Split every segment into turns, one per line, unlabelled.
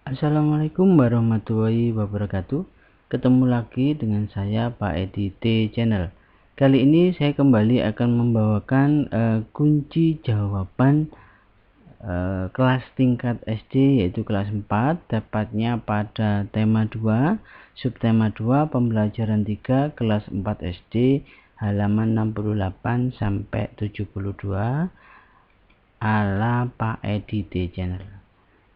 Assalamualaikum warahmatullahi wabarakatuh. Ketemu lagi dengan saya Pak Edi T Channel. Kali ini saya kembali akan membawakan kunci jawaban kelas tingkat SD, yaitu kelas 4, tepatnya pada tema 2, subtema 2, pembelajaran 3, kelas 4 SD, halaman 68 sampai 72, ala Pak Edi T Channel.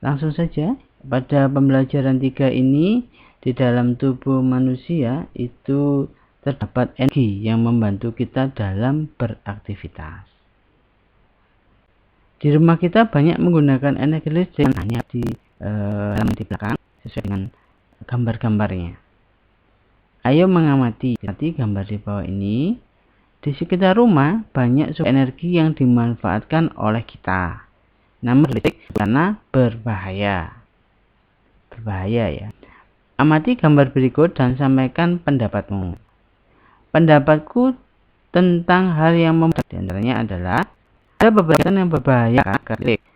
Langsung saja, pada pembelajaran 3 ini, di dalam tubuh manusia itu terdapat energi yang membantu kita dalam beraktivitas. Di rumah kita banyak menggunakan energi listrik, hanya di belakang sesuai dengan gambar-gambarnya. Ayo mengamati gambar di bawah ini. Di sekitar rumah banyak sumber energi yang dimanfaatkan oleh kita. Namun listrik karena berbahaya ya. Amati gambar berikut dan sampaikan pendapatmu. Pendapatku tentang hal yang membedakan diantaranya adalah ada beberapa yang berbahaya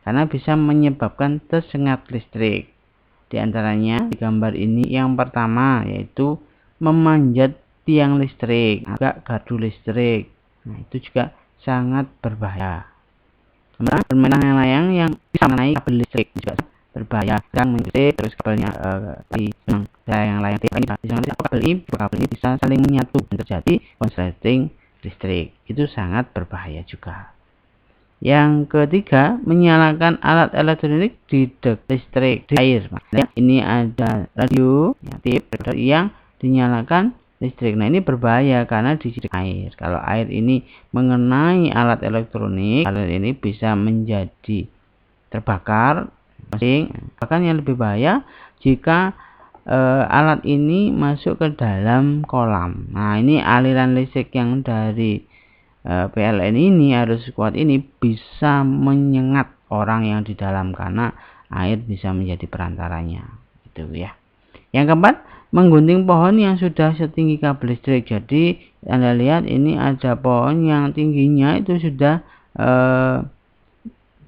karena bisa menyebabkan tersengat listrik. Di antaranya di gambar ini yang pertama yaitu memanjat tiang listrik, agak gardu listrik. Nah, itu juga sangat berbahaya. Bermain layang yang bisa menaik kabel listrik juga berbahaya, sedang menjadi terus kabelnya yang layang kabel ini bisa saling menyatu dan terjadi konsleting listrik. Itu sangat berbahaya juga. Yang ketiga, menyalakan alat elektronik di listrik di air. Makanya ini ada radio yang dinyalakan listrik. Nah, ini berbahaya karena di air. Kalau air ini mengenai alat elektronik, alat ini bisa menjadi terbakar. Bahkan yang lebih bahaya jika alat ini masuk ke dalam kolam. Nah, ini aliran listrik yang dari PLN ini, arus kuat ini bisa menyengat orang yang di dalam karena air bisa menjadi perantaranya. Itu ya. Yang keempat, menggunting pohon yang sudah setinggi kabel listrik. Jadi Anda lihat ini ada pohon yang tingginya itu sudah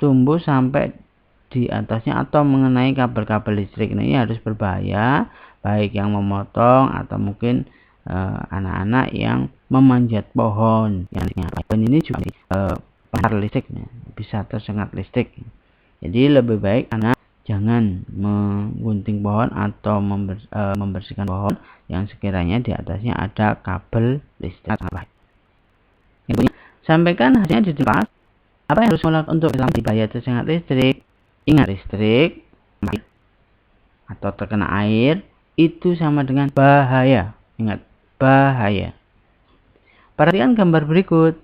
tumbuh sampai di atasnya atau mengenai kabel-kabel listrik. Nah, ini harus berbahaya, baik yang memotong atau mungkin anak-anak yang memanjat pohon. Dan ini juga pengaruh listrik, bisa tersengat listrik. Jadi lebih baik anak jangan menggunting pohon atau membersihkan pohon yang sekiranya di atasnya ada kabel listrik. Sampaikan hasilnya di kelas. Apa yang harus melakukan untuk di bahaya tersengat listrik? Ingat, listrik atau terkena air itu sama dengan bahaya. Ingat, bahaya. Perhatikan gambar berikut.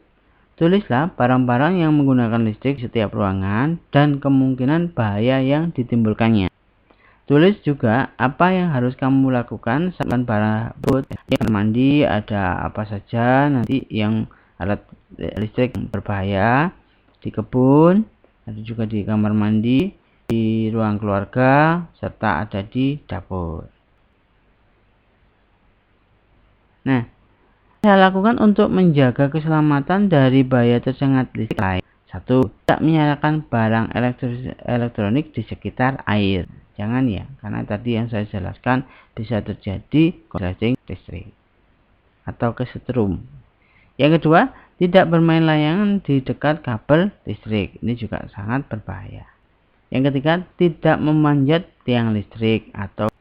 Tulislah barang-barang yang menggunakan listrik setiap ruangan dan kemungkinan bahaya yang ditimbulkannya. Tulis juga apa yang harus kamu lakukan saat barang tersebut. Di kamar mandi ada apa saja nanti yang alat listrik yang berbahaya. Di kebun, ada juga di kamar mandi, di ruang keluarga, serta ada di dapur. Nah, saya lakukan untuk menjaga keselamatan dari bahaya tersengat listrik. 1. Tidak menyalakan barang elektronik di sekitar air. Jangan ya, karena tadi yang saya jelaskan bisa terjadi konsleting listrik atau kesetrum. Yang kedua, tidak bermain layangan di dekat kabel listrik. Ini juga sangat berbahaya. Yang ketiga, tidak memanjat tiang listrik atau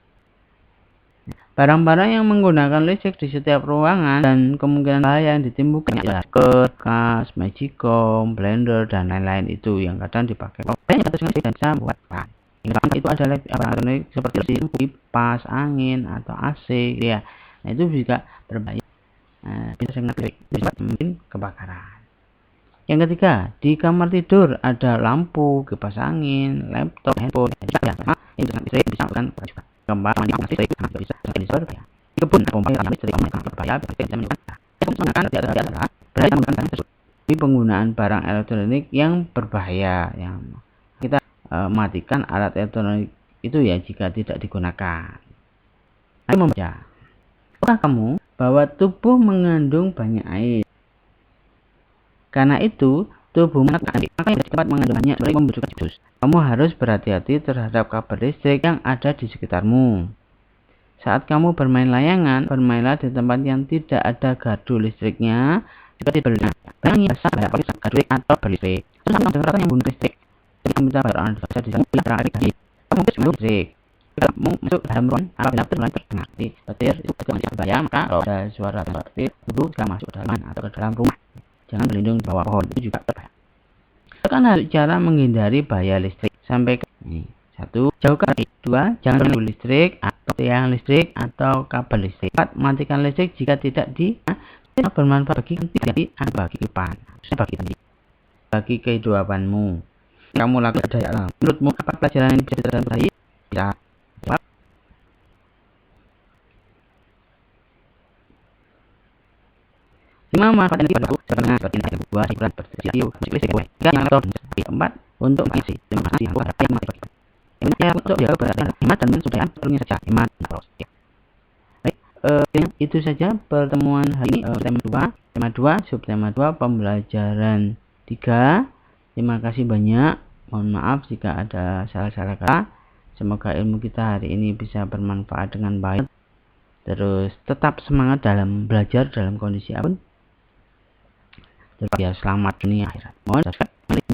barang-barang yang menggunakan listrik di setiap ruangan dan kemungkinan bahaya yang ditimbulkan adalah kulkas, magicom, blender, dan lain-lain itu yang kadang dipakai dan bisa buat pan. Itu ada elektronik seperti kipas angin atau AC ya. Nah, itu juga berbahaya. Bisa sangat mungkin kebakaran. Yang ketiga, di kamar tidur ada lampu, kipas angin, laptop, handphone, ini dengan listrik bisa melakukan juga. Keempat, listrik bisa berbahaya. Di kebun, pompa listrik berbahaya bisa menyebabkan di penggunaan barang elektronik yang berbahaya. Yang kita matikan alat elektronik itu ya jika tidak digunakan. Ayo membaca. Apakah kamu bahwa tubuh mengandung banyak air? Karena itu, tubuhmu maka cepat mengandung seperti membutuhkan jus. Kamu harus berhati-hati terhadap kabel listrik yang ada di sekitarmu. Saat kamu bermain layangan, bermainlah di tempat yang tidak ada gardu listriknya. Jika tidak layangan basah, gardu listrik atau berlistrik. Terus kamu dengar yang bunyi listrik. Jadi kamu minta baru bisa di sana kamu masuk listrik. Kamu masuk dalam ruangan apabila mulai terdengar petir itu masih berbahaya, maka kalau ada suara petir dulu jika masuk ke dalam atau ke dalam rumah. Jangan berlindung di bawah pohon, itu juga berbahaya. Kan harus cara menghindari bahaya listrik. Sampai ke ini. 1. Jauhkan. 2. Jangan ganggu listrik atau tiang listrik atau kabel listrik. 4. Matikan listrik jika tidak bermanfaat bagi kehidupan, bagi kehidupanmu. Kamu lakukan daya alam. Menurutmu apa pelajaran yang bisa diterapkan? Bisa jawab. Lima manfaat energi pada seperti buah, hiburan, bersih, musik listrik, yang laptop, 4. Untuk mengisi. Terima kasih yang berada yang mengisi. Untuk dia berada hemat dan sudah perlunya saja hemat terus. Baik, itu saja pertemuan hari ini. Tema 2, subtema 2, pembelajaran 3. Terima kasih banyak. Mohon maaf jika ada salah-salah kata. Semoga ilmu kita hari ini bisa bermanfaat dengan baik. Terus tetap semangat dalam belajar dalam kondisi apapun. Terus ya, selamat dunia akhirat. Mohon subscribe.